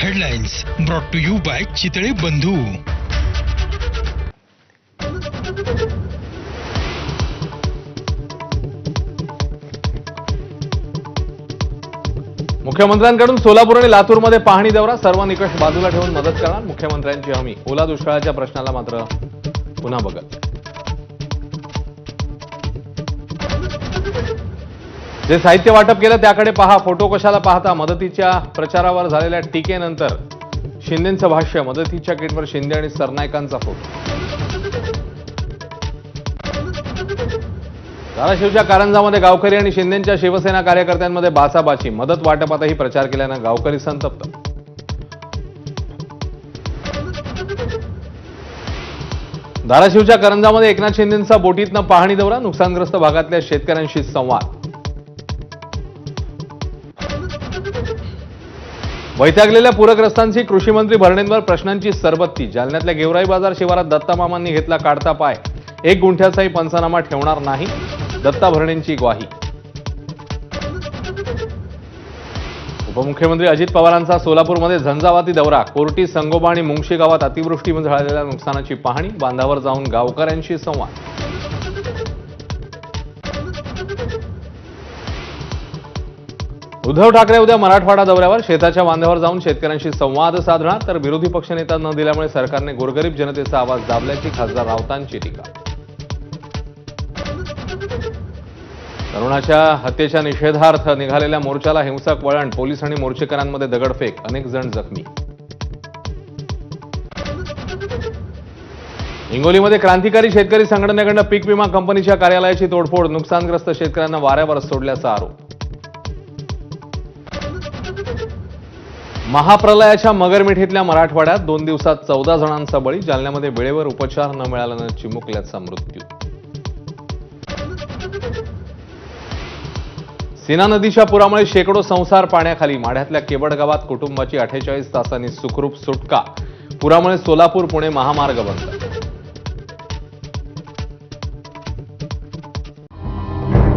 Headlines brought to you by Chitale Bandhu. मुख्यमंत्र्यांकडून सोलापूर आणि लातूरमध्ये पाहणी दौरा. सर्व निकष बाजूला ठेवून मदत करणार मुख्यमंत्र्यांची हमी. ओला दुष्काळाच्या प्रश्नाला मात्र पुन्हा बघत. जे साहित्य वाटप केलं त्याकडे पहा. फोटो कशाला पाहता. मदतीच्या प्रचारावर झालेल्या टीकेनंतर शिंदेंचं भाष्य. मदतीच्या किटवर शिंदे आणि सरनाईकांचा फोटो. धाराशिवच्या कारंजामध्ये गावकरी आणि शिंदेंच्या शिवसेना कार्यकर्त्यांमध्ये बाचाबाची. मदत वाटपातही प्रचार केल्यानं गावकरी संतप्त. धाराशिवच्या करंजामध्ये एकनाथ शिंदेंचा बोटीतनं पाहणी दौरा. नुकसानग्रस्त भागातल्या शेतकऱ्यांशी संवाद. वैतागलेल्या पूरग्रस्तांची कृषी मंत्री भरणेंवर प्रश्नांची सरबत्ती. जालन्यातल्या गेवराई बाजार शिवारात दत्तामामांनी घेतला काढता पाय. 1 गुंठ्याचाही पंचनामा ठेवणार नाही, दत्ता भरणेंची ग्वाही. उपमुख्यमंत्री अजित पवारांचा सोलापूरमध्ये झंझावाती दौरा. कोर्टी, संगोबा आणि मुंगशी गावात अतिवृष्टीमध्ये झालेल्या नुकसानाची पाहणी. बांधावर जाऊन गावकऱ्यांशी संवाद. उद्धव ठाकरे उद्या मराठवाडा दौऱ्यावर. शेताच्या बांधावर जाऊन शेतकऱ्यांशी संवाद साधणार. तर विरोधी पक्षनेता न दिल्यामुळे सरकारने गोरगरीब जनतेचा आवाज दाबल्याची खासदार राऊतांची टीका. तरुणाच्या हत्येच्या निषेधार्थ निघालेल्या मोर्चाला हिंसक वळण. पोलीस आणि मोर्चेकरांमध्ये दगडफेक. अनेक जण जखमी. हिंगोलीमध्ये क्रांतिकारी शेतकरी संघटनेकडून पीक विमा कंपनीच्या कार्यालयाची तोडफोड. नुकसानग्रस्त शेतकऱ्यांना वाऱ्यावर सोडल्याचा आरोप. महाप्रलयाच्या मगरमिठीतल्या मराठवाड्यात 2 दिवसात 14 जणांचा बळी. जालन्यामध्ये वेळेवर उपचार न मिळाल्यानं चिमुकल्याचा मृत्यू. सीना नदीच्या पुरामुळे शेकडो संसार पाण्याखाली. माढ्यातल्या केवड गावात कुटुंबाची 48 तासांनी सुखरूप सुटका. पुरामुळे सोलापूर पुणे महामार्ग बंद.